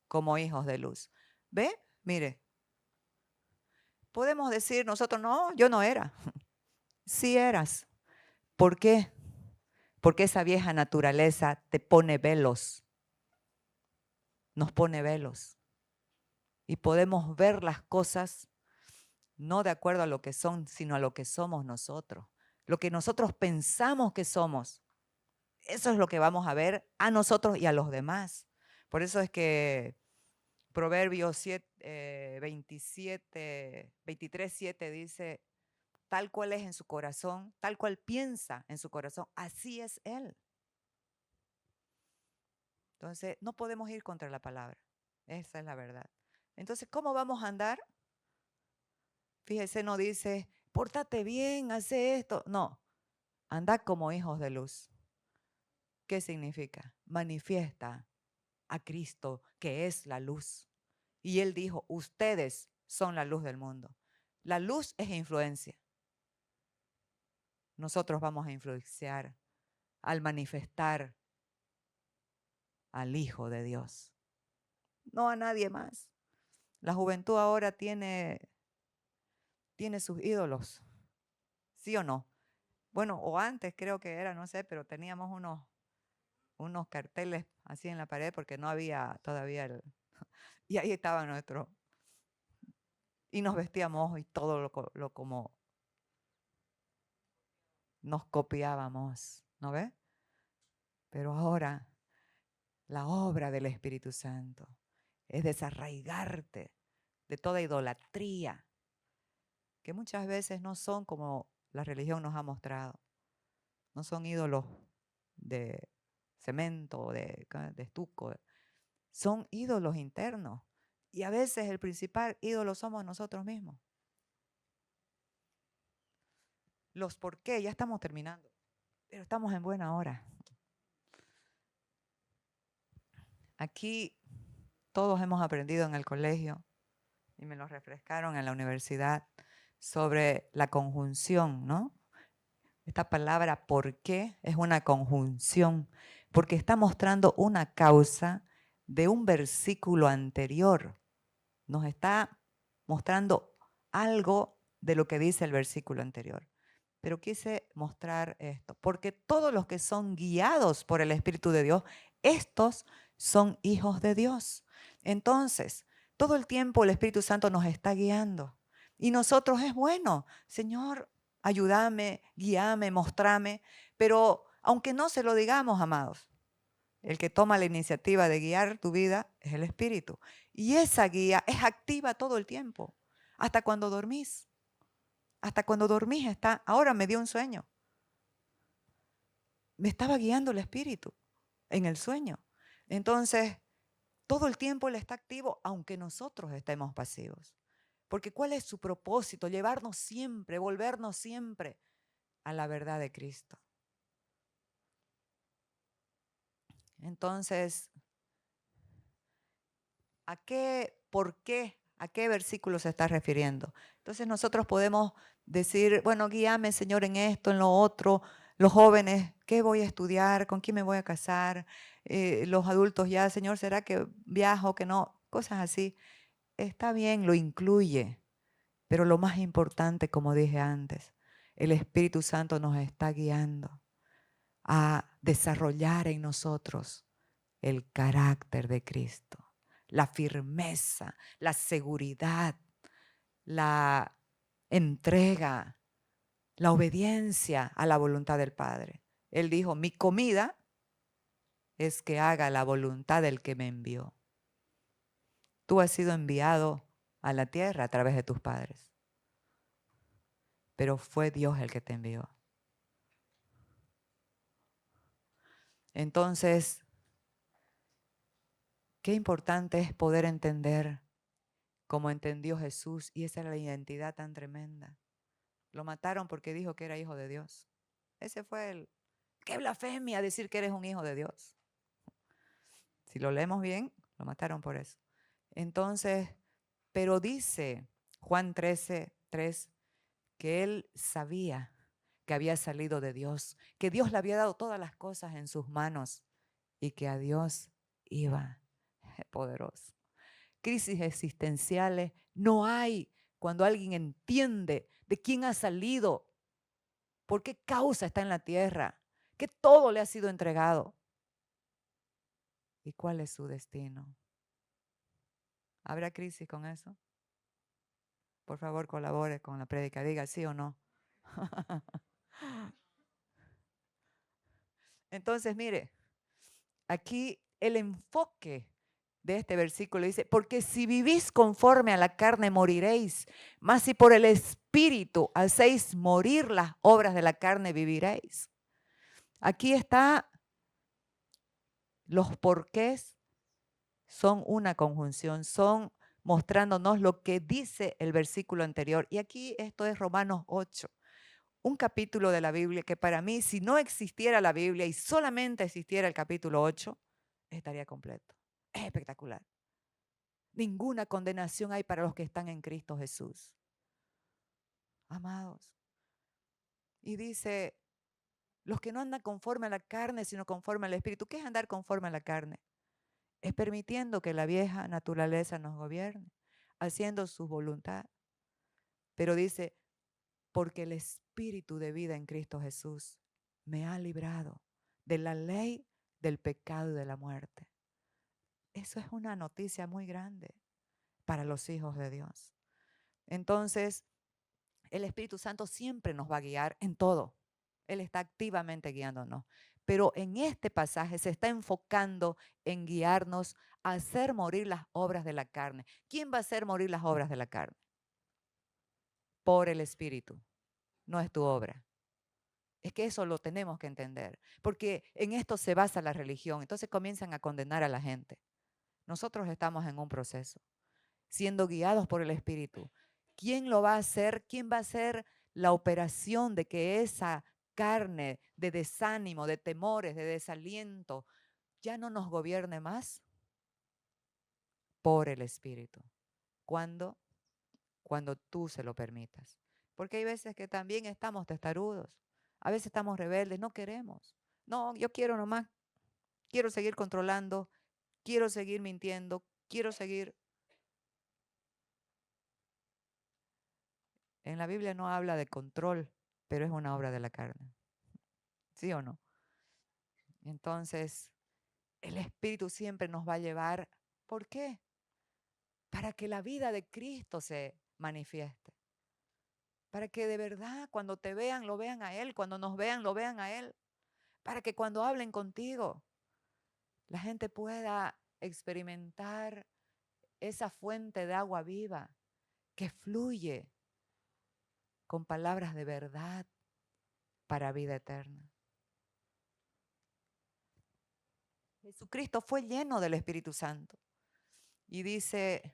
como hijos de luz. ¿Ve? Mire, podemos decir nosotros, no, yo no era. Sí eras. ¿Por qué? Porque esa vieja naturaleza te pone velos. Nos pone velos. Y podemos ver las cosas no de acuerdo a lo que son, sino a lo que somos nosotros. Lo que nosotros pensamos que somos. Eso es lo que vamos a ver a nosotros y a los demás. Por eso es que Proverbios 23:7 dice, tal cual es en su corazón, tal cual piensa en su corazón, así es él. Entonces, no podemos ir contra la palabra. Esa es la verdad. Entonces, ¿cómo vamos a andar? Fíjese, no dice, pórtate bien, hace esto. No, anda como hijos de luz. ¿Qué significa? Manifiesta a Cristo, que es la luz. Y Él dijo, ustedes son la luz del mundo. La luz es influencia. Nosotros vamos a influenciar al manifestar al Hijo de Dios. No a nadie más. La juventud ahora tiene sus ídolos. ¿Sí o no? Bueno, o antes creo que era, no sé, pero teníamos unos carteles así en la pared porque no había todavía el... Y ahí estaba nuestro... Y nos vestíamos y todo lo como nos copiábamos, ¿no ves? Pero ahora la obra del Espíritu Santo es desarraigarte de toda idolatría, que muchas veces no son como la religión nos ha mostrado. No son ídolos de cemento, de estuco. Son ídolos internos. Y a veces el principal ídolo somos nosotros mismos. Los por qué, ya estamos terminando, pero estamos en buena hora. Aquí todos hemos aprendido en el colegio y me lo refrescaron en la universidad sobre la conjunción, ¿no? Esta palabra por qué es una conjunción, porque está mostrando una causa de un versículo anterior. Nos está mostrando algo de lo que dice el versículo anterior. Pero quise mostrar esto, porque todos los que son guiados por el Espíritu de Dios, estos son hijos de Dios. Entonces, todo el tiempo el Espíritu Santo nos está guiando. Y nosotros es bueno, Señor, ayúdame, guíame, mostrame. Pero aunque no se lo digamos, amados, el que toma la iniciativa de guiar tu vida es el Espíritu. Y esa guía es activa todo el tiempo, hasta cuando dormís. Hasta cuando dormís está. Ahora me dio un sueño. Me estaba guiando el Espíritu en el sueño. Entonces, todo el tiempo Él está activo, aunque nosotros estemos pasivos. Porque ¿cuál es su propósito? Llevarnos siempre, volvernos siempre a la verdad de Cristo. Entonces, por qué, a qué versículo se está refiriendo? Entonces nosotros podemos decir, bueno, guíame, Señor, en esto, en lo otro. Los jóvenes, ¿qué voy a estudiar? ¿Con quién me voy a casar? Los adultos ya, Señor, ¿será que viajo, que no? Cosas así. Está bien, lo incluye, pero lo más importante, como dije antes, el Espíritu Santo nos está guiando a desarrollar en nosotros el carácter de Cristo, la firmeza, la seguridad, la entrega, la obediencia a la voluntad del Padre. Él dijo, mi comida es que haga la voluntad del que me envió. Tú has sido enviado a la tierra a través de tus padres, pero fue Dios el que te envió. Entonces, qué importante es poder entender como entendió Jesús, y esa era la identidad tan tremenda. Lo mataron porque dijo que era hijo de Dios. Ese fue el... ¡Qué blasfemia decir que eres un hijo de Dios! Si lo leemos bien, lo mataron por eso. Entonces, pero dice Juan 13:3 que él sabía que había salido de Dios, que Dios le había dado todas las cosas en sus manos y que a Dios iba. Poderoso. Crisis existenciales no hay cuando alguien entiende de quién ha salido, por qué causa está en la tierra, que todo le ha sido entregado y cuál es su destino. ¿Habrá crisis con eso? Por favor, colabore con la prédica, diga sí o no. Entonces, mire, aquí el enfoque de este versículo dice, porque si vivís conforme a la carne moriréis, mas si por el Espíritu hacéis morir las obras de la carne viviréis. Aquí está, los porqués son una conjunción, son mostrándonos lo que dice el versículo anterior. Y aquí esto es Romanos 8, un capítulo de la Biblia que para mí, si no existiera la Biblia y solamente existiera el capítulo 8, estaría completo. Es espectacular. Ninguna condenación hay para los que están en Cristo Jesús. Amados. Y dice, los que no andan conforme a la carne, sino conforme al Espíritu. ¿Qué es andar conforme a la carne? Es permitiendo que la vieja naturaleza nos gobierne, haciendo su voluntad. Pero dice, porque el Espíritu de vida en Cristo Jesús me ha librado de la ley del pecado y de la muerte. Eso es una noticia muy grande para los hijos de Dios. Entonces, el Espíritu Santo siempre nos va a guiar en todo. Él está activamente guiándonos. Pero en este pasaje se está enfocando en guiarnos a hacer morir las obras de la carne. ¿Quién va a hacer morir las obras de la carne? Por el Espíritu. No es tu obra. Es que eso lo tenemos que entender, porque en esto se basa la religión. Entonces comienzan a condenar a la gente. Nosotros estamos en un proceso, siendo guiados por el Espíritu. ¿Quién lo va a hacer? ¿Quién va a hacer la operación de que esa carne de desánimo, de temores, de desaliento, ya no nos gobierne más? Por el Espíritu. ¿Cuándo? Cuando tú se lo permitas. Porque hay veces que también estamos testarudos. A veces estamos rebeldes, no queremos. No, yo quiero nomás. Quiero seguir controlando, quiero seguir mintiendo, quiero seguir. En la Biblia no habla de control, pero es una obra de la carne. ¿Sí o no? Entonces, el Espíritu siempre nos va a llevar. ¿Por qué? Para que la vida de Cristo se manifieste. para que de verdad cuando te vean, lo vean a Él, cuando nos vean, lo vean a Él, para que cuando hablen contigo, la gente pueda experimentar esa fuente de agua viva que fluye con palabras de verdad para vida eterna. Jesucristo fue lleno del Espíritu Santo. Y dice,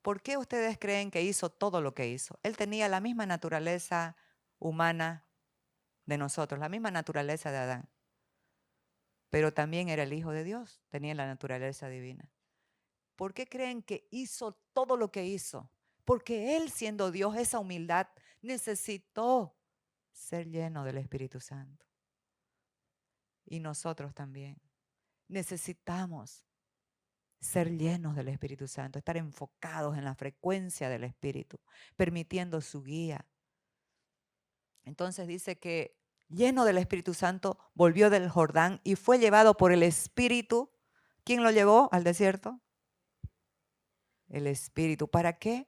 ¿por qué ustedes creen que hizo todo lo que hizo? Él tenía la misma naturaleza humana de nosotros, la misma naturaleza de Adán. Pero también era el Hijo de Dios, tenía la naturaleza divina. ¿Por qué creen que hizo todo lo que hizo? Porque Él, siendo Dios, esa humildad, necesitó ser lleno del Espíritu Santo. Y nosotros también necesitamos ser llenos del Espíritu Santo, estar enfocados en la frecuencia del Espíritu, permitiendo su guía. Entonces dice que lleno del Espíritu Santo volvió del Jordán y fue llevado por el Espíritu. ¿Quién lo llevó al desierto? El Espíritu. ¿Para qué?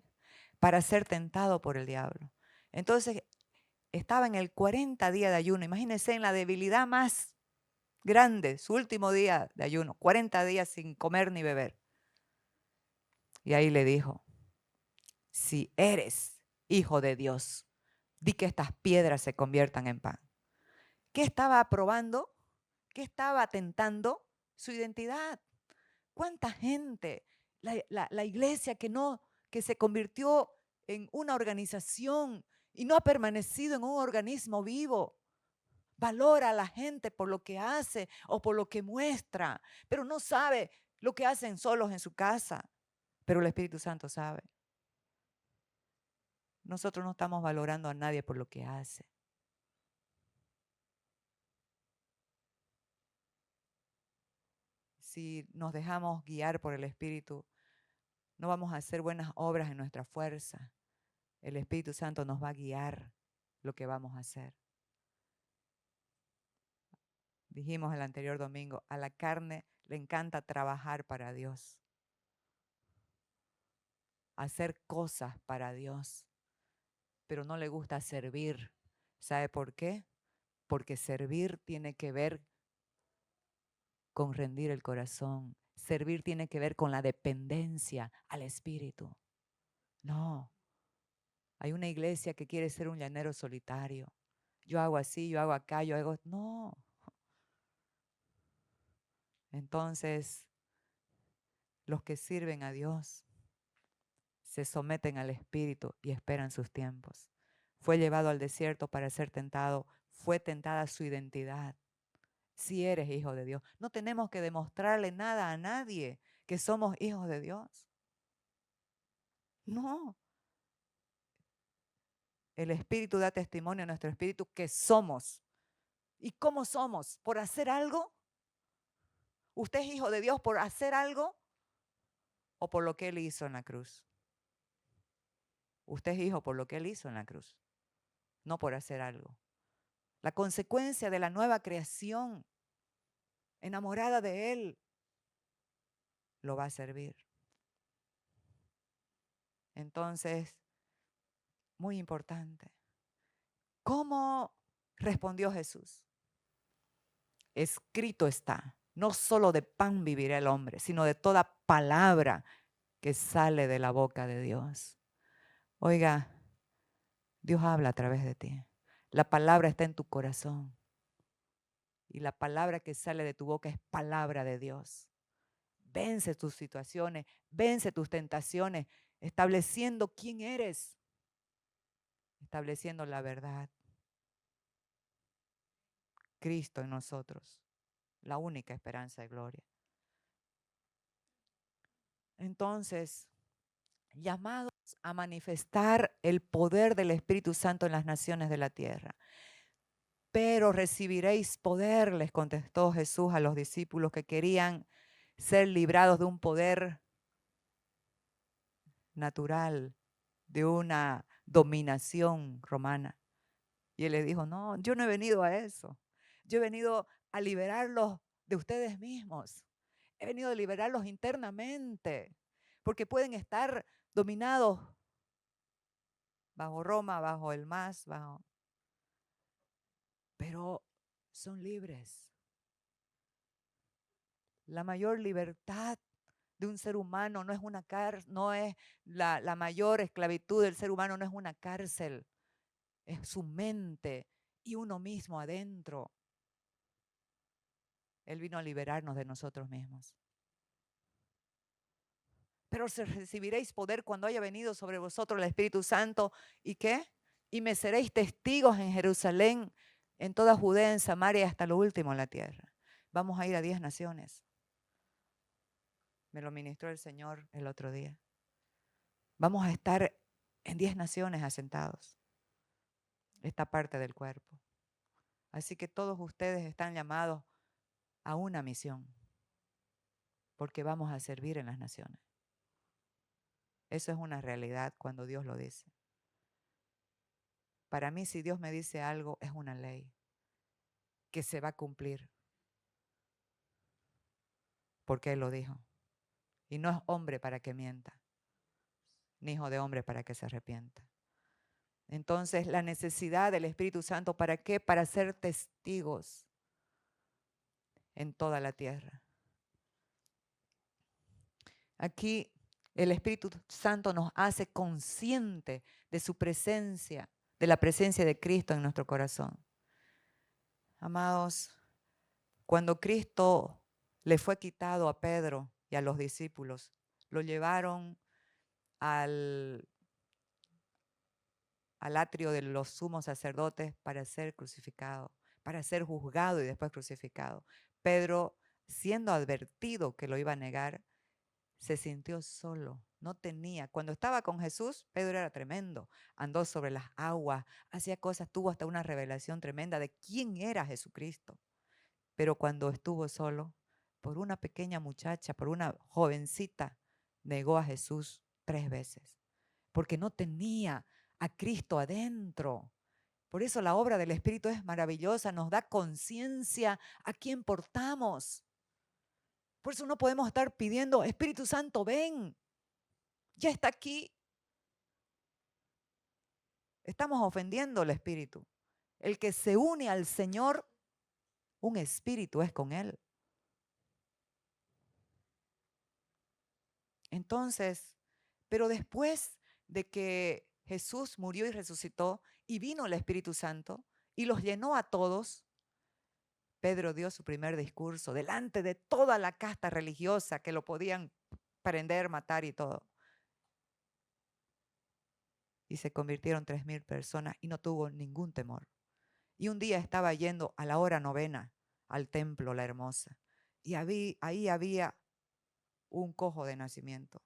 Para ser tentado por el diablo. Entonces estaba en el 40 días de ayuno. Imagínense en la debilidad más grande, su último día de ayuno, 40 días sin comer ni beber. Y ahí le dijo, si eres hijo de Dios, di que estas piedras se conviertan en pan. ¿Qué estaba probando? ¿Qué estaba tentando? Su identidad. ¿Cuánta gente? La iglesia que se convirtió en una organización y no ha permanecido en un organismo vivo. Valora a la gente por lo que hace o por lo que muestra, pero no sabe lo que hacen solos en su casa. Pero el Espíritu Santo sabe. Nosotros no estamos valorando a nadie por lo que hace. Si nos dejamos guiar por el Espíritu, no vamos a hacer buenas obras en nuestra fuerza. El Espíritu Santo nos va a guiar lo que vamos a hacer. Dijimos el anterior domingo, a la carne le encanta trabajar para Dios, hacer cosas para Dios, pero no le gusta servir. ¿Sabe por qué? Porque servir tiene que ver con rendir el corazón. Servir tiene que ver con la dependencia al Espíritu. No, hay una iglesia que quiere ser un llanero solitario. Yo hago así, yo hago acá, yo hago... No. Entonces, los que sirven a Dios se someten al Espíritu y esperan sus tiempos. Fue llevado al desierto para ser tentado. Fue tentada su identidad. Si eres hijo de Dios. No tenemos que demostrarle nada a nadie que somos hijos de Dios. No. El Espíritu da testimonio a nuestro espíritu que somos. ¿Y cómo somos? ¿Por hacer algo? ¿Usted es hijo de Dios por hacer algo? ¿O por lo que Él hizo en la cruz? Usted es hijo por lo que Él hizo en la cruz, no por hacer algo. La consecuencia de la nueva creación, enamorada de Él, lo va a servir. Entonces, muy importante. ¿Cómo respondió Jesús? Escrito está, no solo de pan vivirá el hombre, sino de toda palabra que sale de la boca de Dios. Oiga, Dios habla a través de ti. La palabra está en tu corazón. Y la palabra que sale de tu boca es palabra de Dios. Vence tus situaciones, vence tus tentaciones, estableciendo quién eres, estableciendo la verdad. Cristo en nosotros, la única esperanza de gloria. Entonces, llamados a manifestar el poder del Espíritu Santo en las naciones de la tierra. Pero recibiréis poder, les contestó Jesús a los discípulos que querían ser librados de un poder natural, de una dominación romana. Y Él les dijo, no, yo no he venido a eso. Yo he venido a liberarlos de ustedes mismos. He venido a liberarlos internamente, porque pueden estar dominados bajo Roma, bajo el MAS, pero son libres. La mayor libertad de un ser humano no es una cárcel, no es la mayor esclavitud del ser humano, no es una cárcel, es su mente y uno mismo adentro. Él vino a liberarnos de nosotros mismos. Pero recibiréis poder cuando haya venido sobre vosotros el Espíritu Santo. ¿Y qué? Y me seréis testigos en Jerusalén, en toda Judea, en Samaria y hasta lo último en la tierra. Vamos a ir a 10 naciones. Me lo ministró el Señor el otro día. Vamos a estar en 10 naciones asentados. Esta parte del cuerpo. Así que todos ustedes están llamados a una misión. Porque vamos a servir en las naciones. Eso es una realidad cuando Dios lo dice. Para mí, si Dios me dice algo, es una ley que se va a cumplir. Porque Él lo dijo. Y no es hombre para que mienta, ni hijo de hombre para que se arrepienta. Entonces, la necesidad del Espíritu Santo, ¿para qué? Para ser testigos en toda la tierra. Aquí el Espíritu Santo nos hace consciente de su presencia, de la presencia de Cristo en nuestro corazón. Amados, cuando Cristo le fue quitado a Pedro y a los discípulos, lo llevaron al atrio de los sumos sacerdotes para ser crucificado, para ser juzgado y después crucificado. Pedro, siendo advertido que lo iba a negar, se sintió solo, no tenía. Cuando estaba con Jesús, Pedro era tremendo, andó sobre las aguas, hacía cosas, tuvo hasta una revelación tremenda de quién era Jesucristo. Pero cuando estuvo solo, por una pequeña muchacha, por una jovencita, negó a Jesús 3 veces, porque no tenía a Cristo adentro. Por eso la obra del Espíritu es maravillosa, nos da conciencia a quién portamos. Por eso no podemos estar pidiendo, Espíritu Santo, ven, ya está aquí. Estamos ofendiendo al Espíritu. El que se une al Señor, un espíritu es con Él. Entonces, pero después de que Jesús murió y resucitó y vino el Espíritu Santo y los llenó a todos, Pedro dio su primer discurso delante de toda la casta religiosa que lo podían prender, matar y todo. Y se convirtieron 3,000 personas y no tuvo ningún temor. Y un día estaba yendo a la hora 9 al templo La Hermosa y ahí había un cojo de nacimiento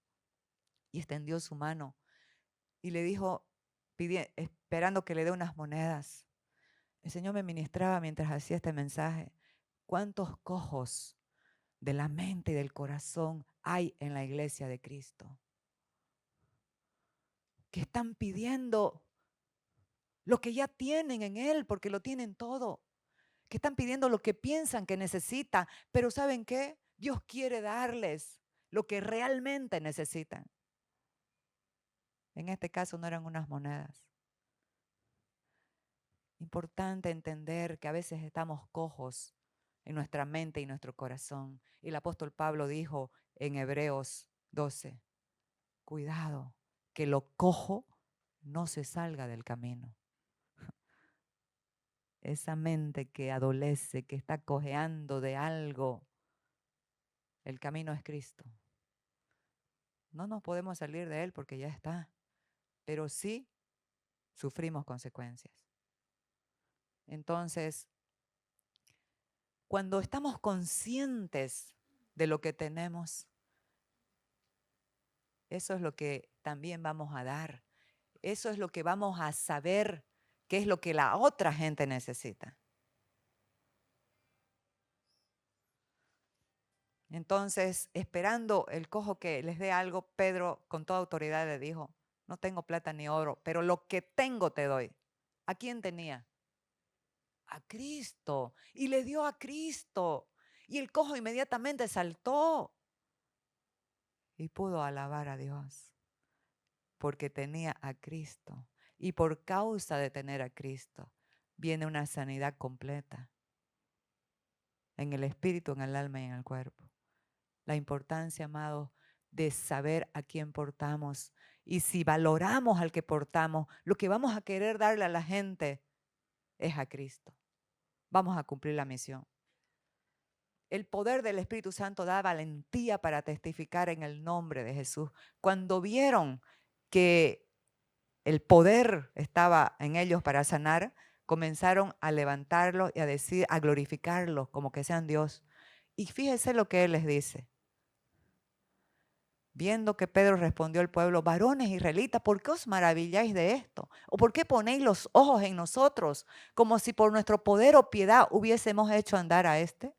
y extendió su mano y le dijo, esperando que le dé unas monedas. El Señor me ministraba mientras hacía este mensaje. ¿Cuántos cojos de la mente y del corazón hay en la iglesia de Cristo? Que están pidiendo lo que ya tienen en Él, porque lo tienen todo. Que están pidiendo lo que piensan que necesitan, pero ¿saben qué? Dios quiere darles lo que realmente necesitan. En este caso no eran unas monedas. Importante entender que a veces estamos cojos en nuestra mente y nuestro corazón. Y el apóstol Pablo dijo en Hebreos 12, cuidado, que lo cojo no se salga del camino. Esa mente que adolece, que está cojeando de algo, el camino es Cristo. No nos podemos salir de Él porque ya está, pero sí sufrimos consecuencias. Entonces, cuando estamos conscientes de lo que tenemos, eso es lo que también vamos a dar. Eso es lo que vamos a saber, qué es lo que la otra gente necesita. Entonces, esperando el cojo que les dé algo, Pedro con toda autoridad le dijo, no tengo plata ni oro, pero lo que tengo te doy. ¿A quién tenía? A Cristo. Y le dio a Cristo. Y el cojo inmediatamente saltó y pudo alabar a Dios porque tenía a Cristo. Y por causa de tener a Cristo, viene una sanidad completa en el espíritu, en el alma y en el cuerpo. La importancia, amados, de saber a quién portamos. Y si valoramos al que portamos, lo que vamos a querer darle a la gente es a Cristo. Vamos a cumplir la misión. El poder del Espíritu Santo da valentía para testificar en el nombre de Jesús. Cuando vieron que el poder estaba en ellos para sanar, comenzaron a levantarlo y a decir, a glorificarlo como que sean Dios. Y fíjese lo que Él les dice. Viendo que Pedro respondió al pueblo, varones israelitas, ¿por qué os maravilláis de esto? ¿O por qué ponéis los ojos en nosotros, como si por nuestro poder o piedad hubiésemos hecho andar a este?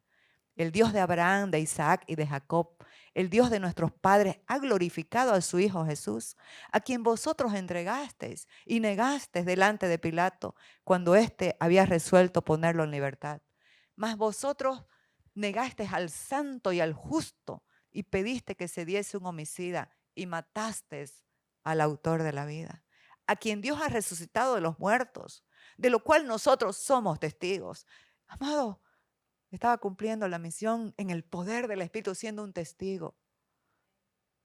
El Dios de Abraham, de Isaac y de Jacob, el Dios de nuestros padres, ha glorificado a su Hijo Jesús, a quien vosotros entregasteis y negasteis delante de Pilato, cuando éste había resuelto ponerlo en libertad. Mas vosotros negasteis al santo y al justo, y pediste que se diese un homicida, y matasteis al autor de la vida, a quien Dios ha resucitado de los muertos, de lo cual nosotros somos testigos. Amado, estaba cumpliendo la misión en el poder del Espíritu, siendo un testigo.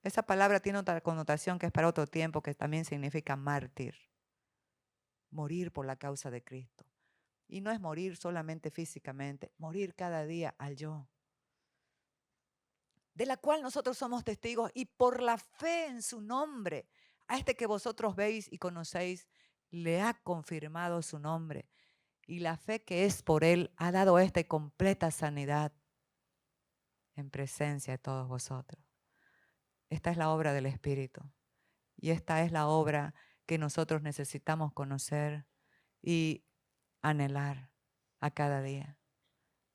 Esa palabra tiene otra connotación que es para otro tiempo, que también significa mártir. Morir por la causa de Cristo. Y no es morir solamente físicamente, morir cada día al yo, de la cual nosotros somos testigos, y por la fe en su nombre, a este que vosotros veis y conocéis, le ha confirmado su nombre. Y la fe que es por él ha dado a este completa sanidad en presencia de todos vosotros. Esta es la obra del Espíritu. Y esta es la obra que nosotros necesitamos conocer y anhelar a cada día.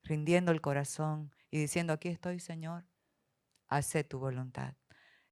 Rindiendo el corazón y diciendo, aquí estoy, Señor, haz tu voluntad.